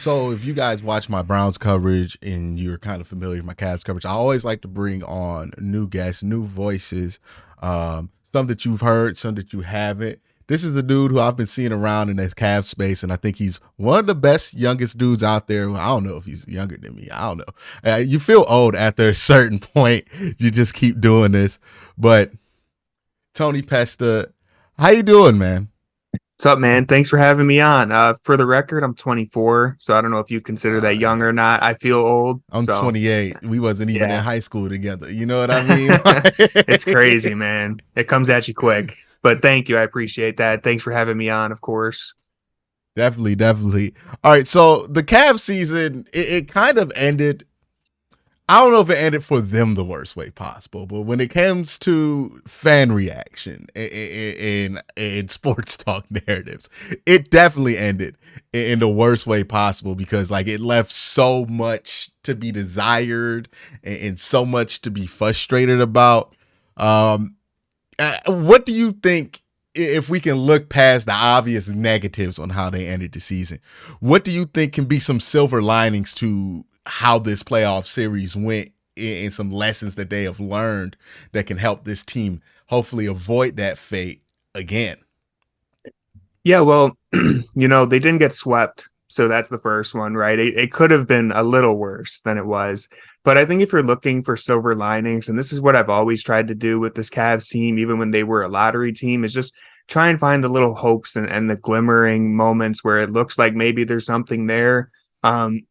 So if you guys watch my Browns coverage and you're kind of familiar with my Cavs coverage, I always like to bring on new guests, new voices, some that you've heard, some that you haven't. This is a dude who I've been seeing around in this Cavs space, and I think he's one of the best, youngest dudes out there. I don't know if he's younger than me. I don't know. You feel old after a certain point. You just keep doing this. But Tony Pesta, how you doing, man? What's up, man? Thanks for having me on. For the record, I'm 24, so I don't know if you consider that young or not. I feel old, I'm so 28. We wasn't even in yeah. high school together. You know what I mean? It's crazy, man. It comes at you quick. But thank you. I appreciate that. Thanks for having me on, of course. Definitely, definitely. All right, so the Cavs season, it kind of ended. I don't know if it ended for them the worst way possible, but when it comes to fan reaction in sports talk narratives, it definitely ended in the worst way possible because like it left so much to be desired and so much to be frustrated about. What do you think, if we can look past the obvious negatives on how they ended the season, what do you think can be some silver linings to how this playoff series went and some lessons that they have learned that can help this team hopefully avoid that fate again? Yeah, well, they didn't get swept. So that's the first one, right? It could have been a little worse than it was. But I think if you're looking for silver linings, and this is what I've always tried to do with this Cavs team, even when they were a lottery team, is just try and find the little hopes and the glimmering moments where it looks like maybe there's something there. Um,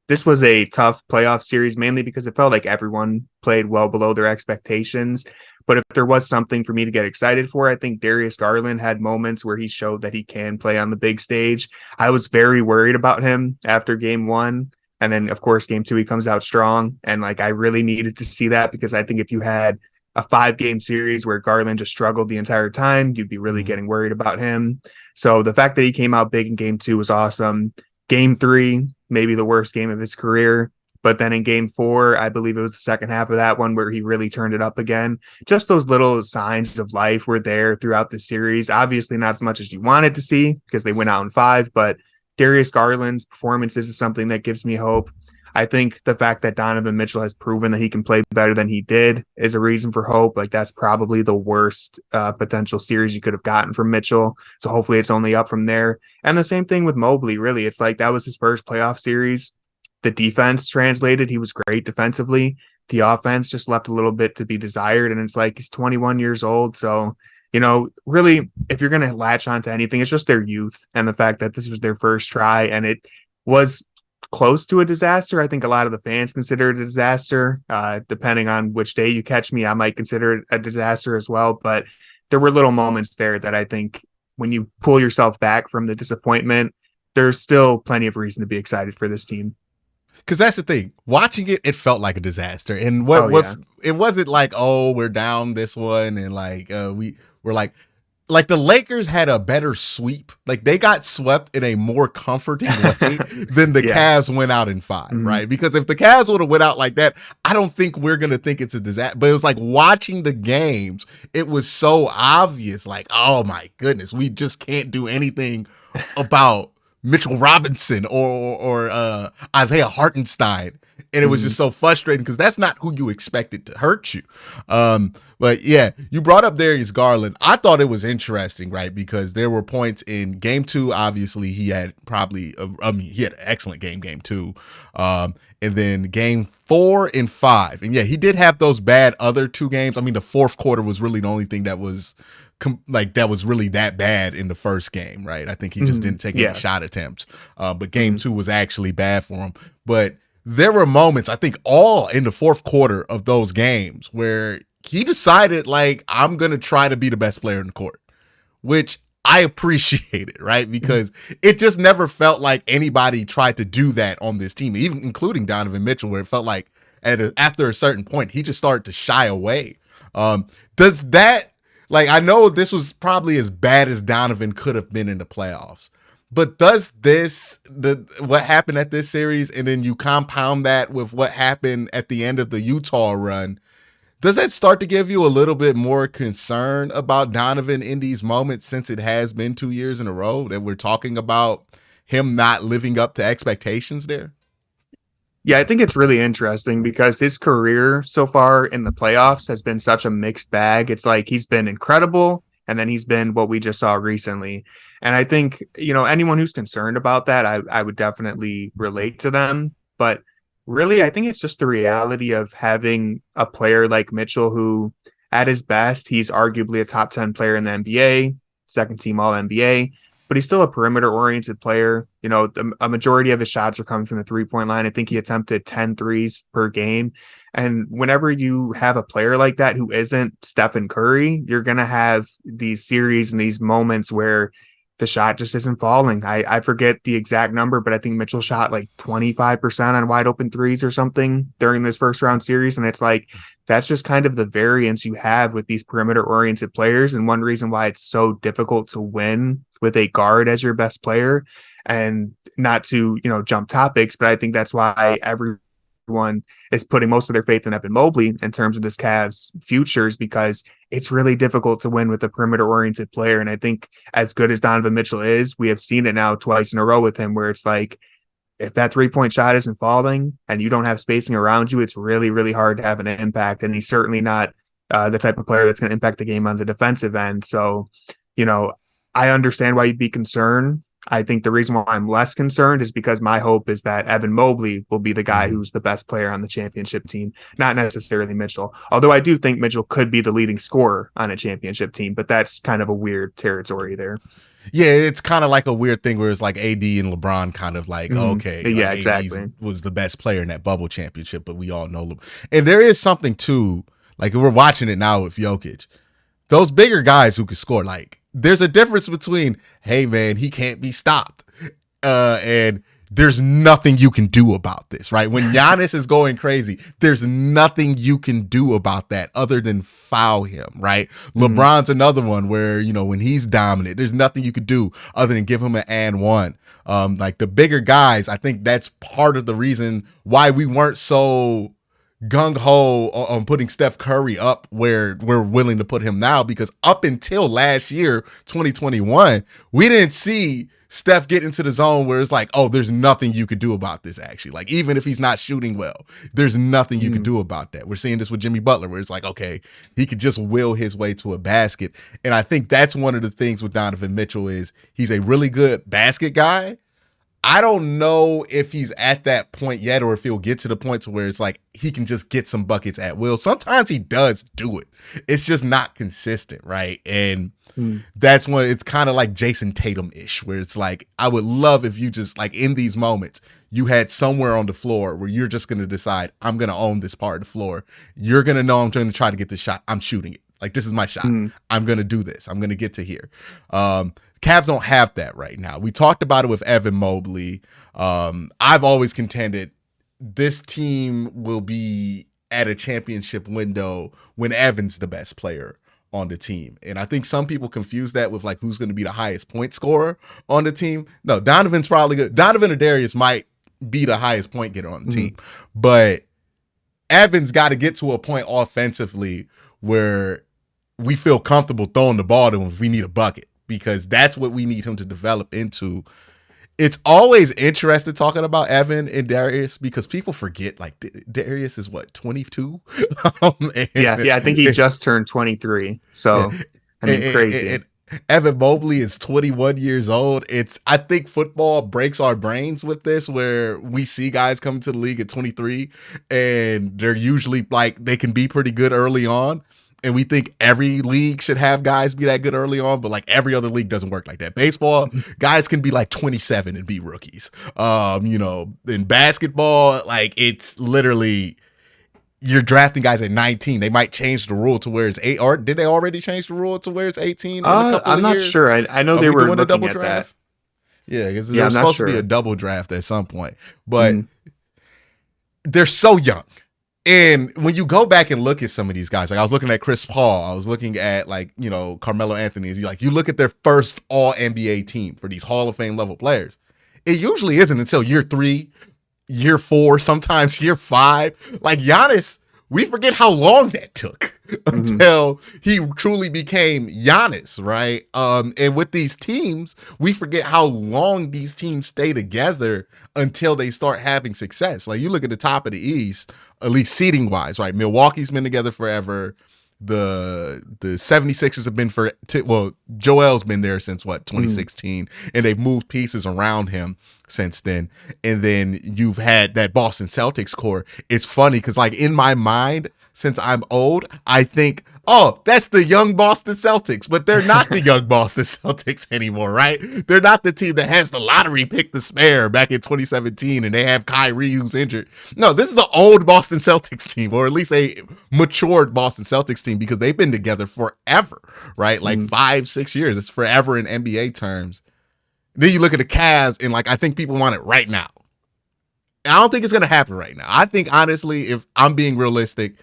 this was a tough playoff series, mainly because it felt like everyone played well below their expectations. But if there was something for me to get excited for, I think Darius Garland had moments where he showed that he can play on the big stage. I was very worried about him after game one. And then, of course, game two, he comes out strong. And like, I really needed to see that because I think if you had a 5-game series where Garland just struggled the entire time, you'd be really getting worried about him. So the fact that he came out big in game two was awesome. Game three, maybe the worst game of his career. But then in game four, I believe it was the second half of that one where he really turned it up again. Just those little signs of life were there throughout the series. Obviously, not as much as you wanted to see because they went out in five, but Darius Garland's performances is something that gives me hope. I think the fact that Donovan Mitchell has proven that he can play better than he did is a reason for hope. Like that's probably the worst potential series you could have gotten from Mitchell. So hopefully it's only up from there. And the same thing with Mobley, really. It's like that was his first playoff series. The defense translated. He was great defensively. The offense just left a little bit to be desired. And it's like he's 21 years old. So, really, if you're going to latch onto anything, it's just their youth and the fact that this was their first try and it was close to a disaster. I think a lot of the fans consider it a disaster. Depending on which day you catch me, I might consider it a disaster as well. But there were little moments there that I think when you pull yourself back from the disappointment, there's still plenty of reason to be excited for this team. Because that's the thing. Watching it, it felt like a disaster. And Yeah. it wasn't like, oh, we're down this one and like we're like the Lakers had a better sweep. Like they got swept in a more comforting way than the Yeah. Cavs went out in 5, Mhm. right? Because if the Cavs would have went out like that, I don't think we're gonna think it's a disaster. But it was like watching the games, it was so obvious, like, oh my goodness, we just can't do anything about Mitchell Robinson or Isaiah Hartenstein. And it was just so frustrating because that's not who you expected to hurt you. But yeah, you brought up Darius Garland. I thought it was interesting, right? Because there were points in game two. Obviously, he had he had an excellent game two. And then game 4 and 5. And yeah, he did have those bad other 2 games. I mean, the fourth quarter was really the only thing that was that was really that bad in the first game, right? I think he just didn't take any shot attempts. But game 2 was actually bad for him. But there were moments, I think all in the fourth quarter of those games where he decided like, I'm going to try to be the best player in the court, which I appreciate it, right? Because it just never felt like anybody tried to do that on this team, even including Donovan Mitchell, where it felt like after a certain point, he just started to shy away. Does that, like, I know this was probably as bad as Donovan could have been in the playoffs, but does what happened at this series, and then you compound that with what happened at the end of the Utah run, does that start to give you a little bit more concern about Donovan in these moments, since it has been 2 years in a row that we're talking about him not living up to expectations there? Yeah, I think it's really interesting because his career so far in the playoffs has been such a mixed bag. It's like he's been incredible and then he's been what we just saw recently. And I think, anyone who's concerned about that, I would definitely relate to them. But really, I think it's just the reality of having a player like Mitchell who, at his best, he's arguably a top 10 player in the NBA, second team All NBA, but he's still a perimeter oriented player. A majority of his shots are coming from the 3-point line. I think he attempted 10 threes per game. And whenever you have a player like that who isn't Stephen Curry, you're going to have these series and these moments where the shot just isn't falling. I forget the exact number, but I think Mitchell shot like 25% on wide open threes or something during this first round series. And it's like, that's just kind of the variance you have with these perimeter oriented players. And one reason why it's so difficult to win with a guard as your best player. And not to, jump topics, but I think that's why everyone is putting most of their faith in Evan Mobley in terms of this Cavs futures, because it's really difficult to win with a perimeter oriented player. And I think as good as Donovan Mitchell is, we have seen it now twice in a row with him, where it's like, if that 3-point shot isn't falling and you don't have spacing around you, it's really, really hard to have an impact. And he's certainly not the type of player that's going to impact the game on the defensive end. So, I understand why you'd be concerned. I think the reason why I'm less concerned is because my hope is that Evan Mobley will be the guy who's the best player on the championship team, not necessarily Mitchell. Although I do think Mitchell could be the leading scorer on a championship team, but that's kind of a weird territory there. Yeah, it's kind of like a weird thing where it's like AD and LeBron kind of like, okay, like Yeah, AD exactly. was the best player in that bubble championship, but we all know. And there is something too, like we're watching it now with Jokic. Those bigger guys who can score, like there's a difference between, hey man, he can't be stopped, and there's nothing you can do about this, right? When Giannis is going crazy, there's nothing you can do about that other than foul him, right? LeBron's another one where, when he's dominant, there's nothing you could do other than give him an and one. Like the bigger guys, I think that's part of the reason why we weren't so gung-ho on putting Steph Curry up where we're willing to put him now, because up until last year, 2021, we didn't see Steph get into the zone where it's like, oh, there's nothing you could do about this, actually. Like, even if he's not shooting well, there's nothing you can do about that. We're seeing this with Jimmy Butler, where it's like, okay, he could just will his way to a basket. And I think that's one of the things with Donovan Mitchell is he's a really good basket guy. I don't know if he's at that point yet, or if he'll get to the point to where it's like he can just get some buckets at will. Sometimes he does do it. It's just not consistent, right? And that's when it's kind of like Jason Tatum-ish, where it's like, I would love if you just like in these moments, you had somewhere on the floor where you're just going to decide, I'm going to own this part of the floor. You're going to know I'm trying to try to get this shot. I'm shooting it. Like, this is my shot. I'm going to do this. I'm going to get to here. Cavs don't have that right now. We talked about it with Evan Mobley. I've always contended this team will be at a championship window when Evan's the best player on the team. And I think some people confuse that with like who's going to be the highest point scorer on the team. No, Donovan's probably good. Donovan or Darius might be the highest point getter on the team. But Evan's got to get to a point offensively where we feel comfortable throwing the ball to him if we need a bucket, because that's what we need him to develop into. It's always interesting talking about Evan and Darius because people forget, like, Darius is what, 22? Yeah, I think he just turned 23. So, I mean, crazy. And Evan Mobley is 21 years old. I think football breaks our brains with this, where we see guys come to the league at 23 and they're usually like, they can be pretty good early on. And we think every league should have guys be that good early on, but like every other league doesn't work like that. Baseball, guys can be like 27 and be rookies. In basketball, like it's literally you're drafting guys at 19. They might change the rule to where it's 8, or did they already change the rule to where it's 18 in a couple of years? I'm not sure. I know they were doing looking a double at draft. That. Yeah, because there's supposed to be a double draft at some point, but they're so young. And when you go back and look at some of these guys, like I was looking at Chris Paul, I was looking at Carmelo Anthony. You look at their first all NBA team for these Hall of Fame level players. It usually isn't until year 3, year 4, sometimes year 5. Like Giannis we forget how long that took Hmm. until he truly became Giannis, right? And with these teams, we forget how long these teams stay together until they start having success. Like you look at the top of the East, at least seeding wise, right? Milwaukee's been together forever. The 76ers have been well, Joel's been there since what, Hmm. 2016, and they've moved pieces around him since then. And then you've had that Boston Celtics core. It's funny because like in my mind, since I'm old, I think, oh, that's the young Boston Celtics, but they're not the young Boston Celtics anymore, right? They're not the team that has the lottery pick to spare back in 2017 and they have Kyrie who's injured. No, this is the old Boston Celtics team, or at least a matured Boston Celtics team because they've been together forever, right? Like Hmm. 5, 6 years. It's forever in NBA terms. Then you look at the Cavs and like I think people want it right now. And I don't think it's gonna happen right now. I think honestly, if I'm being realistic,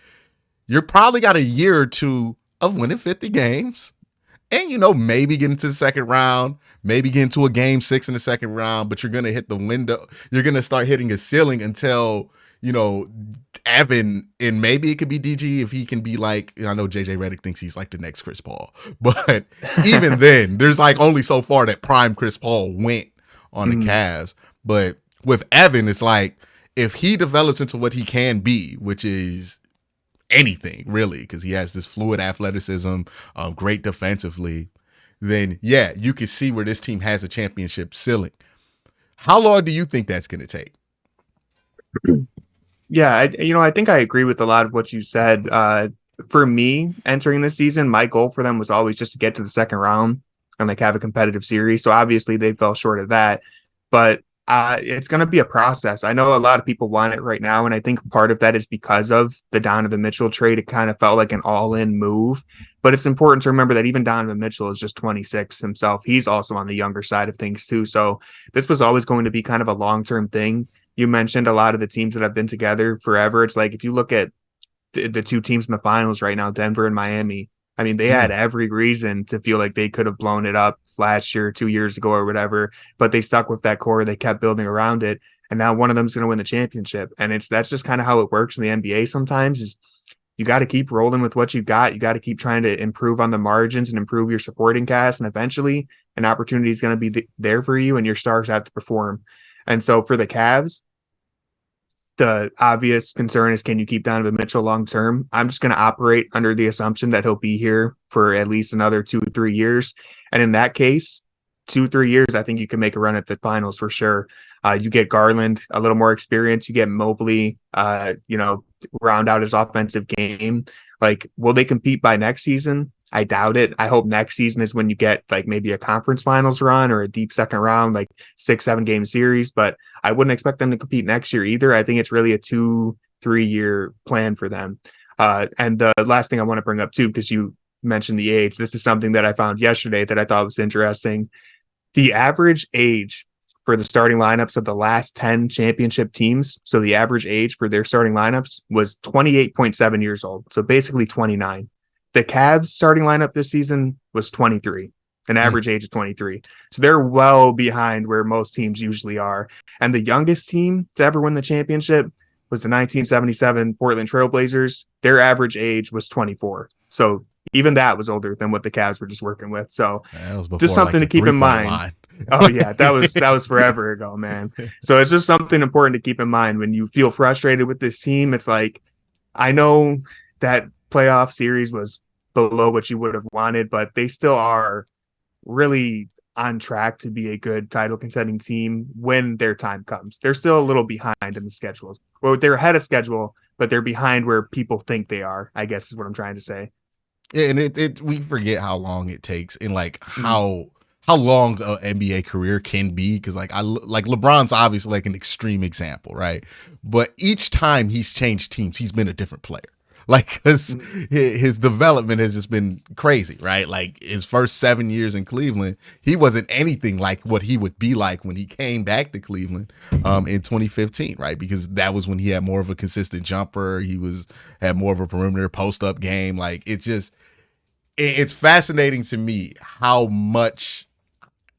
you're probably got a year or two of winning 50 games. And maybe get into the second round, maybe get into a game 6 in the second round, but you're gonna hit the window. You're gonna start hitting a ceiling until you know Evan, and maybe it could be DG if he can be like, I know JJ Redick thinks he's like the next Chris Paul, but even then, there's like only so far that prime Chris Paul went on the Hmm. Cavs. But with Evan, it's like if he develops into what he can be, which is anything really, because he has this fluid athleticism, great defensively, then yeah, you can see where this team has a championship ceiling. How long do you think that's going to take? Yeah, I think I agree with a lot of what you said. For me, entering the season, my goal for them was always just to get to the second round and like have a competitive series. So obviously they fell short of that, but it's going to be a process. I know a lot of people want it right now, and I think part of that is because of the Donovan Mitchell trade. It kind of felt like an all-in move, but it's important to remember that even Donovan Mitchell is just 26 himself. He's also on the younger side of things too. So this was always going to be kind of a long-term thing. You mentioned a lot of the teams that have been together forever. It's like if you look at the two teams in the finals right now, Denver and Miami, I mean, they had Mm. every reason to feel like they could have blown it up last year, 2 years ago, or whatever, but they stuck with that core. They kept building around it. And now one of them's going to win the championship. And that's just kind of how it works in the NBA sometimes is you got to keep rolling with what you got. You got to keep trying to improve on the margins and improve your supporting cast. And eventually an opportunity is going to be there for you and your stars have to perform. And so for the Cavs, the obvious concern is can you keep Donovan Mitchell long term? I'm just going to operate under the assumption that he'll be here for at least another 2 or 3 years. And in that case, 2 3 years, I think you can make a run at the finals for sure. You get Garland a little more experience. You get Mobley, round out his offensive game. Like, will they compete by next season? I doubt it. I hope next season is when you get like maybe a conference finals run or a deep second round, like 6 7 game series. But I wouldn't expect them to compete next year either. I think it's really a 2 3 year plan for them. And the last thing I want to bring up too, because you mentioned the age, this is something that I found yesterday that I thought was interesting. The average age for the starting lineups of the last 10 championship teams, so the average age for their starting lineups was 28.7 years old. So basically 29. The Cavs starting lineup this season was 23, an Mm. average age of 23. So they're well behind where most teams usually are. And the youngest team to ever win the championship was the 1977 Portland Trailblazers. Their average age was 24. So even that was older than what the Cavs were just working with. So That was just before like something the to keep in 3-point mind. line. Oh yeah, that was forever ago, man. So it's just something important to keep in mind when you feel frustrated with this team. It's like I know that playoff series was below what you would have wanted, but they still are really on track to be a good title contending team when their time comes. They're still a little behind in the schedules. Well, they're ahead of schedule, but they're behind where people think they are, I guess is what I'm trying to say. Yeah, and it we forget how long it takes and like Mm, how long an NBA career can be because like like LeBron's obviously like an extreme example, right? But each time he's changed teams, he's been a different player. Like mm, his development has just been crazy, right? Like his first 7 years in Cleveland, he wasn't anything like what he would be like when he came back to Cleveland in 2015, right? Because that was when he had more of a consistent jumper. He was had more of a perimeter post up game. Like it's fascinating to me how much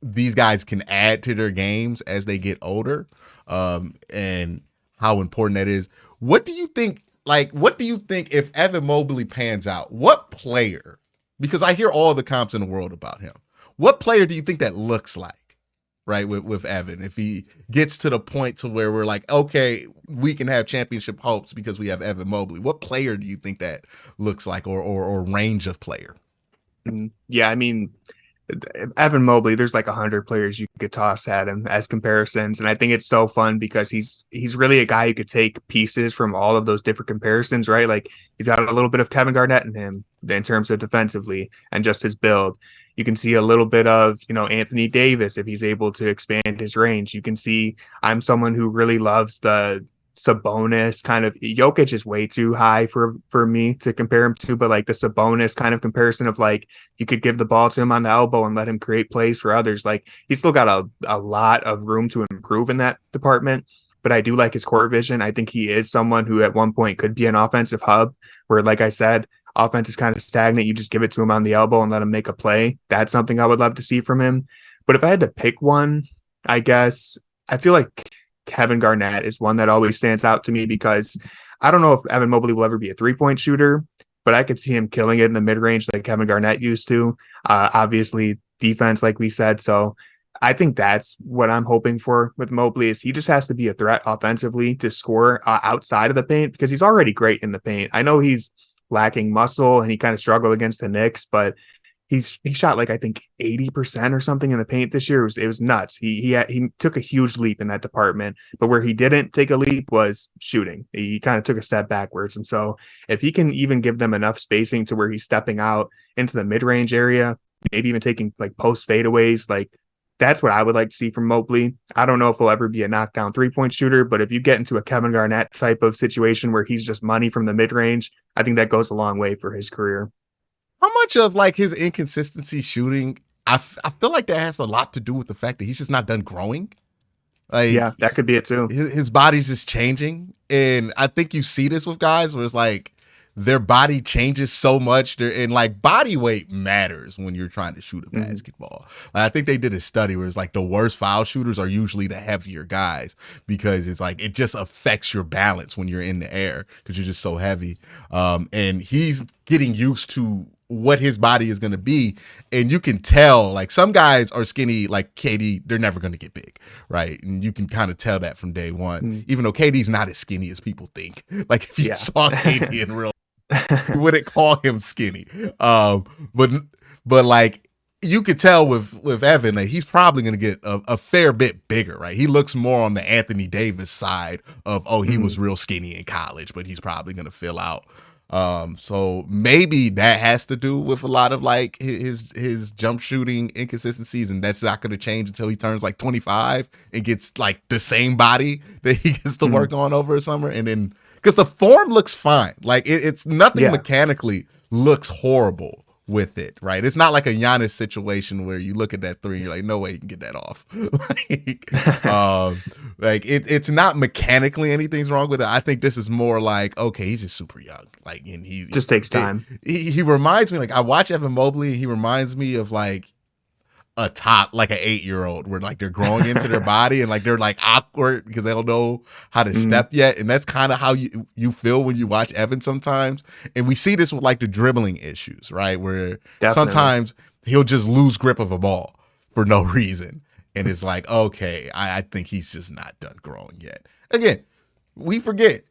these guys can add to their games as they get older, and how important that is. What do you think? like, what do you think if Evan Mobley pans out? What player? Because I hear all the comps in the world about him. What player do you think that looks like, right? With Evan, if he gets to the point to where we're like, okay, we can have championship hopes because we have Evan Mobley. What player do you think that looks like, or range of player? Yeah, I mean, Evan Mobley, there's like 100 players you could toss at him as comparisons, and I think it's so fun because he's really a guy who could take pieces from all of those different comparisons, right? Like he's got a little bit of Kevin Garnett in him in terms of defensively and just his build. You can see a little bit of, Anthony Davis if he's able to expand his range. You can see I'm someone who really loves the Sabonis kind of. Jokic is way too high for me to compare him to, but like the Sabonis kind of comparison of like you could give the ball to him on the elbow and let him create plays for others. Like he's still got a lot of room to improve in that department. But I do like his court vision. I think he is someone who at one point could be an offensive hub where, like I said, offense is kind of stagnant. You just give it to him on the elbow and let him make a play. That's something I would love to see from him. But if I had to pick one, I guess I feel like Kevin Garnett is one that always stands out to me because I don't know if Evan Mobley will ever be a 3-point shooter, but I could see him killing it in the mid range like Kevin Garnett used to. Obviously, defense, like we said. So I think that's what I'm hoping for with Mobley is he just has to be a threat offensively to score outside of the paint because he's already great in the paint. I know he's lacking muscle and he kind of struggled against the Knicks, but he shot like I think 80% or something in the paint this year. It was nuts. He took a huge leap in that department, but where he didn't take a leap was shooting. He kind of took a step backwards. And so if he can even give them enough spacing to where he's stepping out into the mid-range area, maybe even taking like post fadeaways, like that's what I would like to see from Mobley. I don't know if he'll ever be a knockdown 3-point shooter, but if you get into a Kevin Garnett type of situation where he's just money from the mid-range, I think that goes a long way for his career. How much of like his inconsistency shooting? I feel like that has a lot to do with the fact that he's just not done growing. Like Yeah, that could be it too. his body's just changing, and I think you see this with guys where it's like their body changes so much, and like body weight matters when you're trying to shoot a basketball. Like, I think they did a study where it's like the worst foul shooters are usually the heavier guys because it's like it just affects your balance when you're in the air because you're just so heavy. And he's getting used to what his body is going to be, and you can tell like some guys are skinny like KD, they're never going to get big, right? And you can kind of tell that from day one, even though KD's not as skinny as people think. Like if you saw KD in real, you wouldn't call him skinny. But like you could tell with Evan that he's probably going to get a fair bit bigger, right? He looks more on the Anthony Davis side of, he was real skinny in college, but he's probably going to fill out. So maybe that has to do with a lot of like his jump shooting inconsistencies, and that's not going to change until he turns like 25 and gets like the same body that he gets to work on over the summer. And then because the form looks fine, like it's nothing mechanically looks horrible with it, right? It's not like a Giannis situation where you look at that three and you're like, no way you can get that off. It's not mechanically anything's wrong with it. I think this is more like, okay, he's just super young. Like, and he just takes time. He reminds me, like I watch Evan Mobley and he reminds me of like an 8-year-old where like they're growing into their body and like they're like awkward because they don't know how to step yet. And that's kind of how you feel when you watch Evan sometimes. And we see this with like the dribbling issues, right? Where sometimes he'll just lose grip of a ball for no reason. And it's like, okay, I think he's just not done growing yet. Again, we forget.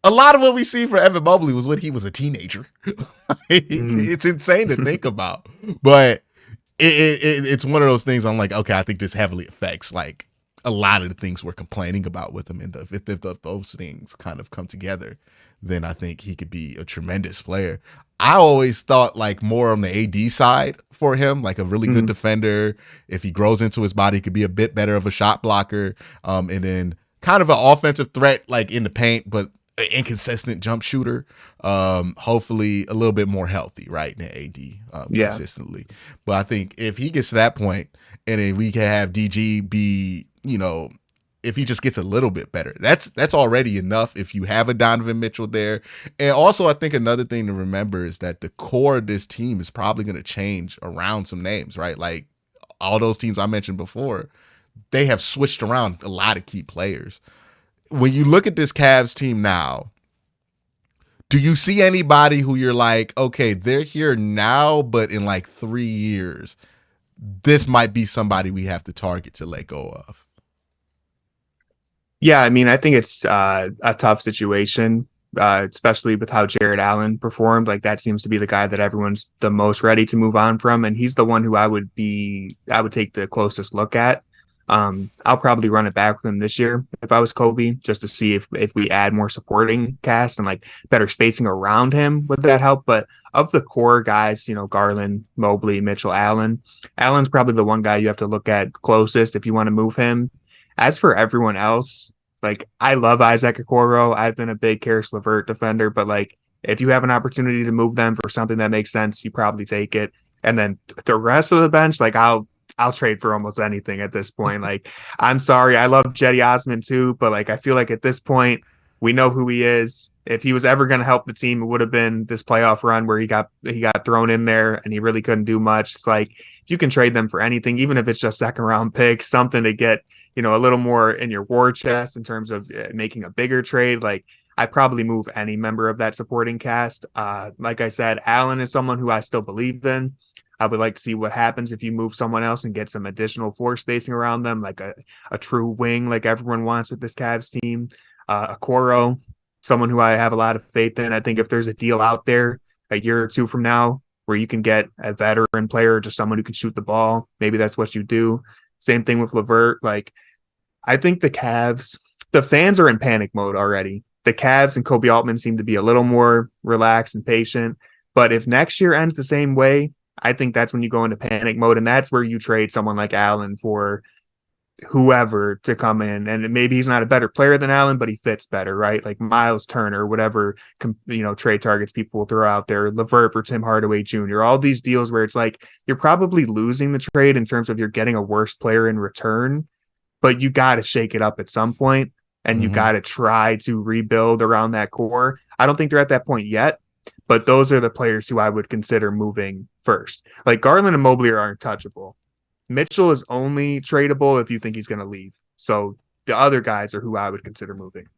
A lot of what we see for Evan Mobley was when he was a teenager. It's insane to think about. But it's one of those things I'm like, okay, I think this heavily affects like a lot of the things we're complaining about with him. And if those things kind of come together, then I think he could be a tremendous player. I always thought like more on the AD side for him, like a really good defender. If he grows into his body, he could be a bit better of a shot blocker. And then kind of an offensive threat, like in the paint, but an inconsistent jump shooter. Hopefully a little bit more healthy, right? Than AD consistently. But I think if he gets to that point and then we can have DG be, if he just gets a little bit better, that's already enough if you have a Donovan Mitchell there. And also I think another thing to remember is that the core of this team is probably going to change around some names, right? Like all those teams I mentioned before, they have switched around a lot of key players. When you look at this Cavs team now, Do you see anybody who you're like, okay, they're here now, but in like 3 years, this might be somebody we have to target to let go of? Yeah, I mean, I think it's a tough situation, especially with how Jared Allen performed. Like that seems to be the guy that everyone's the most ready to move on from, and he's the one who I would take the closest look at. I'll probably run it back with him this year if I was Kobe, just to see if we add more supporting cast and like better spacing around him, would that help? But of the core guys, Garland, Mobley, Mitchell, Allen's probably the one guy you have to look at closest if you want to move him. As for everyone else, like I love Isaac Okoro. I've been a big Karis LeVert defender, but like if you have an opportunity to move them for something that makes sense, you probably take it. And then the rest of the bench, like I'll trade for almost anything at this point. Like I'm sorry, I love Jetty Osman too, but like I feel like at this point we know who he is. If he was ever going to help the team, it would have been this playoff run where he got thrown in there and he really couldn't do much. It's like you can trade them for anything, even if it's just second round picks, something to get a little more in your war chest in terms of making a bigger trade. Like I probably move any member of that supporting cast. Like I said, Allen is someone who I still believe in. I would like to see what happens if you move someone else and get some additional floor spacing around them, like a true wing, like everyone wants with this Cavs team. Okoro, someone who I have a lot of faith in. I think if there's a deal out there a year or two from now where you can get a veteran player, just someone who can shoot the ball, maybe that's what you do. Same thing with LeVert. Like, I think the fans are in panic mode already. The Cavs and Kobe Altman seem to be a little more relaxed and patient. But if next year ends the same way, I think that's when you go into panic mode. And that's where you trade someone like Allen for whoever to come in. And maybe he's not a better player than Allen, but he fits better, right? Like Miles Turner, whatever, trade targets people will throw out there, LeVert for Tim Hardaway Jr., all these deals where it's like you're probably losing the trade in terms of you're getting a worse player in return, but you got to shake it up at some point and you got to try to rebuild around that core. I don't think they're at that point yet, but those are the players who I would consider moving first. Like Garland and Mobley are untouchable. Mitchell is only tradable if you think he's going to leave. So the other guys are who I would consider moving.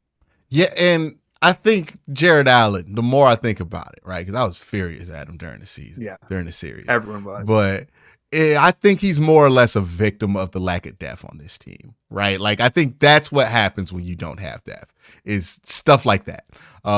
Yeah, and I think Jared Allen, the more I think about it, right, because I was furious at him during the season, during the series. Everyone was. But I think he's more or less a victim of the lack of depth on this team, right? Like, I think that's what happens when you don't have depth, is stuff like that,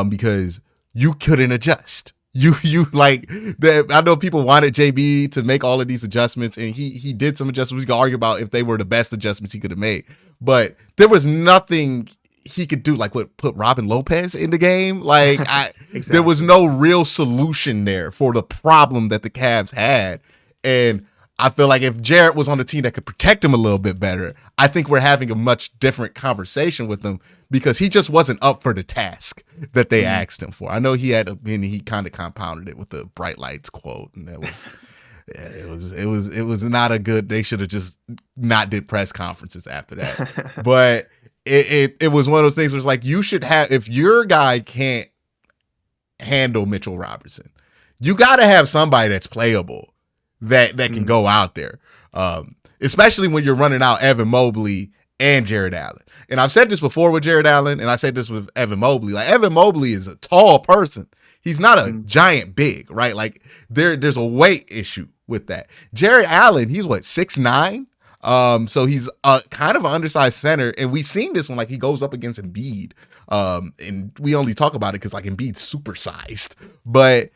because you couldn't adjust. You like that. I know people wanted JB to make all of these adjustments, and he did some adjustments. We can argue about if they were the best adjustments he could have made, but there was nothing he could do. Like what, put Robin Lopez in the game? Like exactly. There was no real solution there for the problem that the Cavs had, and I feel like if Jarrett was on the team that could protect him a little bit better, I think we're having a much different conversation with him, because he just wasn't up for the task that they asked him for. I know he kind of compounded it with the bright lights quote, and that was, it was not a good. They should have just not did press conferences after that. But it was one of those things where it's like, you should have, if your guy can't handle Mitchell Robertson, you got to have somebody that's playable that can go out there, especially when you're running out Evan Mobley and Jared Allen. And I've said this before with Jared Allen, and I said this with Evan Mobley. Like, Evan Mobley is a tall person. He's not a giant big, right? Like there's a weight issue with that. Jared Allen, he's what, 6'9"? So he's kind of an undersized center, and we've seen this when like he goes up against Embiid. And we only talk about it because like Embiid's supersized, but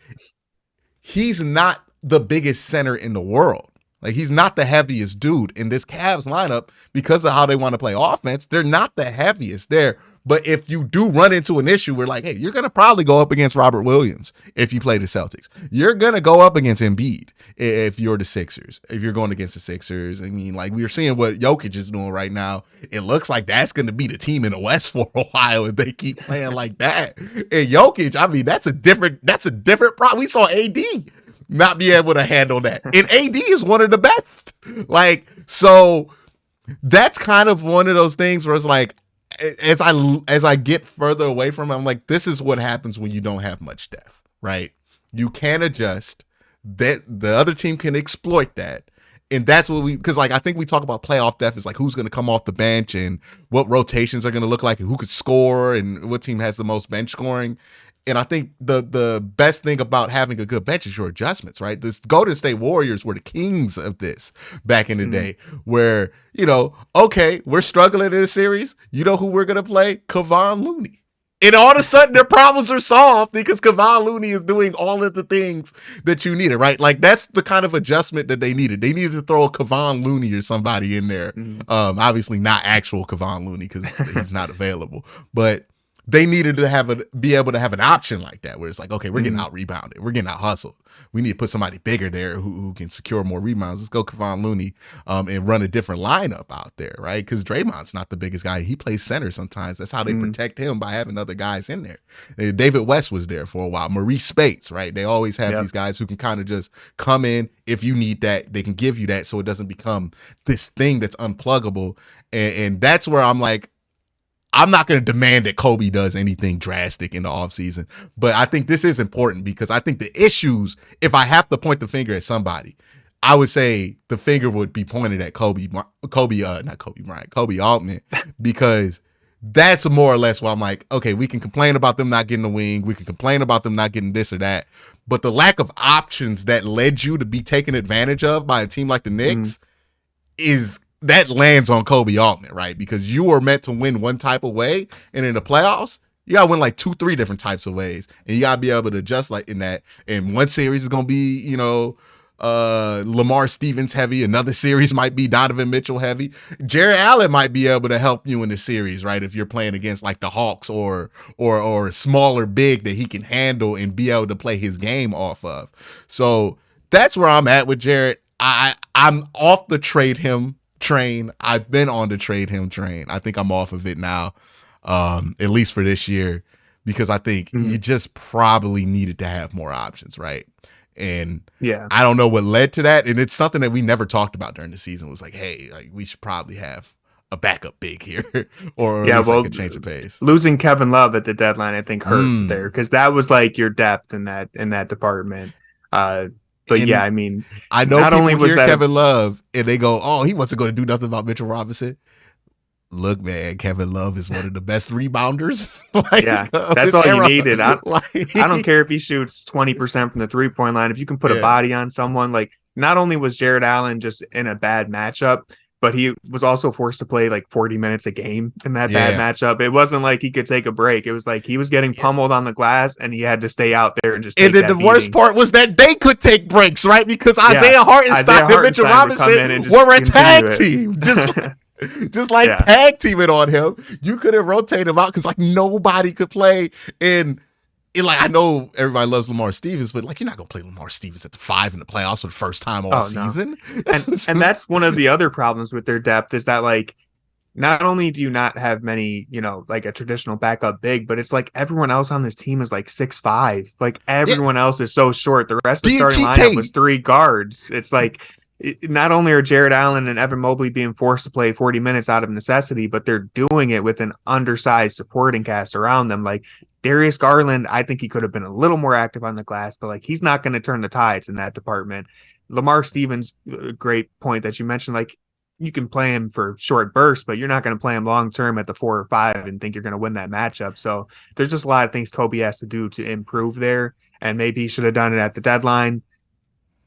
he's not the biggest center in the world. Like, he's not the heaviest dude in this Cavs lineup because of how they want to play offense. They're not the heaviest there. But if you do run into an issue where, like, hey, you're going to probably go up against Robert Williams if you play the Celtics. You're going to go up against Embiid if you're the Sixers, if you're going against the Sixers. I mean, like, we're seeing what Jokic is doing right now. It looks like that's going to be the team in the West for a while if they keep playing like that. And Jokic, I mean, that's a different problem. We saw AD not be able to handle that. And AD is one of the best. Like, so that's kind of one of those things where it's like, as I get further away from it, I'm like, this is what happens when you don't have much depth, right? You can adjust, that the other team can exploit that. And that's what because like, I think we talk about playoff depth is like who's going to come off the bench and what rotations are going to look like and who could score and what team has the most bench scoring. And I think the best thing about having a good bench is your adjustments, right? This Golden State Warriors were the kings of this back in the Mm-hmm. day, where, okay, we're struggling in a series. You know who we're going to play? Kevon Looney. And all of a sudden, their problems are solved because Kevon Looney is doing all of the things that you needed, right? Like, that's the kind of adjustment that they needed. They needed to throw a Kevon Looney or somebody in there. Mm-hmm. Obviously, not actual Kevon Looney because he's not available. But they needed to be able to have an option like that where it's like, okay, we're getting out rebounded. We're getting out hustled. We need to put somebody bigger there who can secure more rebounds. Let's go Kevon Looney and run a different lineup out there, right? Because Draymond's not the biggest guy. He plays center sometimes. That's how they protect him, by having other guys in there. David West was there for a while. Maurice Spates, right? They always have these guys who can kind of just come in. If you need that, they can give you that so it doesn't become this thing that's unpluggable. And that's where I'm like, I'm not going to demand that Kobe does anything drastic in the offseason, but I think this is important because I think the issues, if I have to point the finger at somebody, I would say the finger would be pointed at Kobe Altman, because that's more or less why I'm like, okay, we can complain about them not getting the wing. We can complain about them not getting this or that, but the lack of options that led you to be taken advantage of by a team like the Knicks that lands on Kobe Altman, right? Because you were meant to win one type of way, and in the playoffs, you gotta win like 2-3 different types of ways, and you gotta be able to adjust like in that. And one series is gonna be, Lamar Stevens heavy. Another series might be Donovan Mitchell heavy. Jared Allen might be able to help you in the series, right? If you're playing against like the Hawks or a smaller big that he can handle and be able to play his game off of. So that's where I'm at with Jared. I'm off the trade him train. I've been on the trade him train. I think I'm off of it now, at least for this year, because I think you just probably needed to have more options, right? And I don't know what led to that. And it's something that we never talked about during the season. It was like, hey, like we should probably have a backup big here, or at least I could change the pace. Losing Kevin Love at the deadline, I think, hurt there, because that was like your depth in that department. But and I mean, I know not people hear Kevin Love and they go, "Oh, he wasn't going to do nothing about Mitchell Robinson." Look, man, Kevin Love is one of the best rebounders. That's all you needed. I don't care if he shoots 20% from the 3-point line. If you can put a body on someone, like, not only was Jared Allen just in a bad matchup, but he was also forced to play like 40 minutes a game in that bad matchup. It wasn't like he could take a break. It was like he was getting pummeled on the glass and he had to stay out there and just take that beating. Worst part was that they could take breaks, right? Because Isaiah Hartenstein and Mitchell Robinson were a tag team. Just like tag teaming on him. You couldn't rotate him out because like nobody could play in. Like, I know everybody loves Lamar Stevens, but like, you're not gonna play Lamar Stevens at the 5 in the playoffs for the first time all season. No. And that's one of the other problems with their depth, is that like, not only do you not have many, like a traditional backup big, but it's like everyone else on this team is like 6'5". Like everyone else is so short. The rest of the starting lineup was 3 guards. It's like, not only are Jared Allen and Evan Mobley being forced to play 40 minutes out of necessity, but they're doing it with an undersized supporting cast around them. Like Darius Garland, I think he could have been a little more active on the glass, but like he's not going to turn the tides in that department. Lamar Stevens, great point that you mentioned, like you can play him for short bursts, but you're not going to play him long term at the 4 or 5 and think you're going to win that matchup. So there's just a lot of things Kobe has to do to improve there, and maybe he should have done it at the deadline.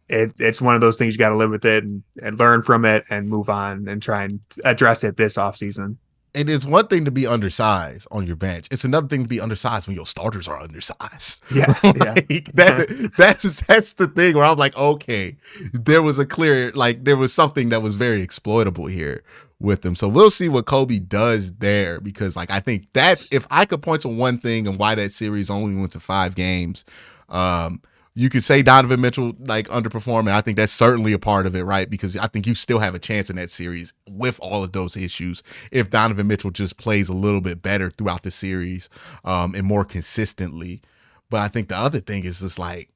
It's one of those things you got to live with it and learn from it and move on and try and address it this offseason. It is one thing to be undersized on your bench. It's another thing to be undersized when your starters are undersized. Yeah. That's the thing where I'm like, okay, there was something that was very exploitable here with them. So we'll see what Kobe does there, because like, I think that's, if I could point to one thing and why that series only went to 5 games, you could say Donovan Mitchell like underperforming. I think that's certainly a part of it, right? Because I think you still have a chance in that series with all of those issues if Donovan Mitchell just plays a little bit better throughout the series and more consistently. But I think the other thing is just like,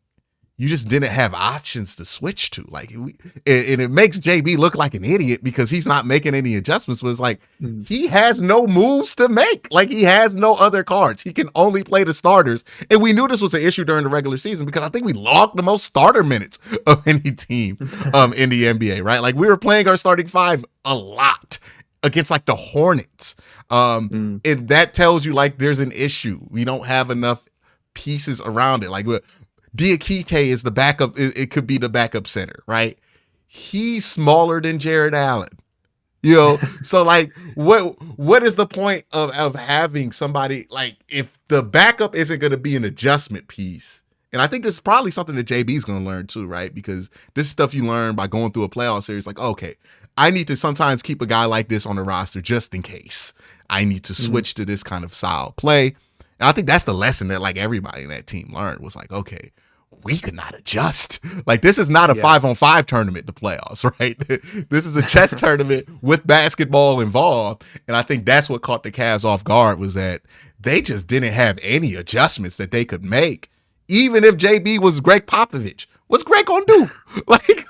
you just didn't have options to switch to. Like, and it makes JB look like an idiot because he's not making any adjustments. But it's like, he has no moves to make. Like, he has no other cards. He can only play the starters. And we knew this was an issue during the regular season because I think we logged the most starter minutes of any team in the NBA, right? Like, we were playing our starting 5 a lot against like the Hornets. And that tells you like there's an issue. We don't have enough pieces around it. Like Diakite is the backup. It could be the backup center, right? He's smaller than Jared Allen. So like what is the point of having somebody like if the backup isn't going to be an adjustment piece? And I think this is probably something that JB's going to learn too, right? Because this is stuff you learn by going through a playoff series. Like, okay, I need to sometimes keep a guy like this on the roster just in case. I need to switch to this kind of style play. And I think that's the lesson that like everybody in that team learned was like, okay, we could not adjust. Like this is not a 5-on-5 tournament, the playoffs, right? This is a chess tournament with basketball involved. And I think that's what caught the Cavs off guard was that they just didn't have any adjustments that they could make. Even if JB was Greg Popovich, what's Greg gonna do? Like,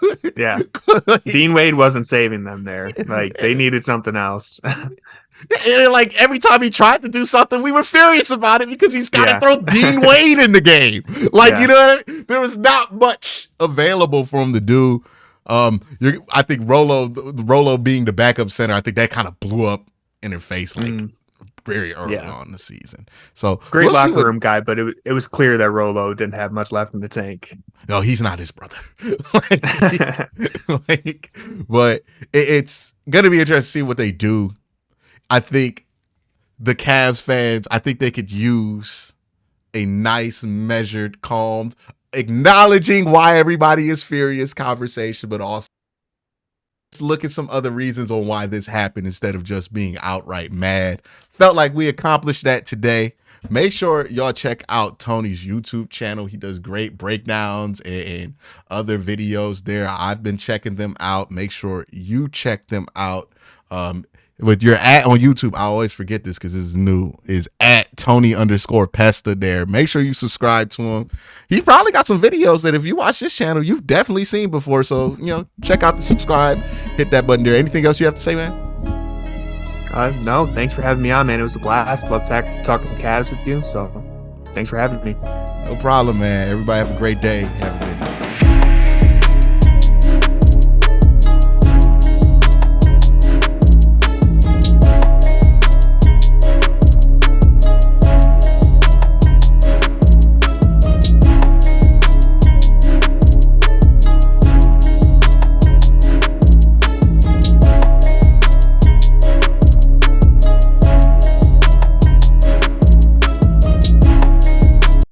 Dean Wade wasn't saving them there. Like they needed something else. And like every time he tried to do something, we were furious about it because he's got to throw Dean Wade in the game. Like, there was not much available for him to do. I think Rolo being the backup center, I think that kind of blew up in their face like very early on in the season. So great locker room guy, but it was clear that Rolo didn't have much left in the tank. No, he's not his brother. But it's gonna be interesting to see what they do. I think the Cavs fans, I think they could use a nice, measured, calm, acknowledging why everybody is furious conversation, but also look at some other reasons on why this happened instead of just being outright mad. Felt like we accomplished that today. Make sure y'all check out Tony's YouTube channel. He does great breakdowns and other videos there. I've been checking them out. Make sure you check them out. With your on YouTube, I always forget this because it's new, is at Tony_Pesta there. Make sure you subscribe to him. He's probably got some videos that if you watch this channel, you've definitely seen before. So, check out the subscribe, hit that button there. Anything else you have to say, man? No, thanks for having me on, man. It was a blast. Love talking Cavs with you. So thanks for having me. No problem, man. Everybody have a great day. Have a good day.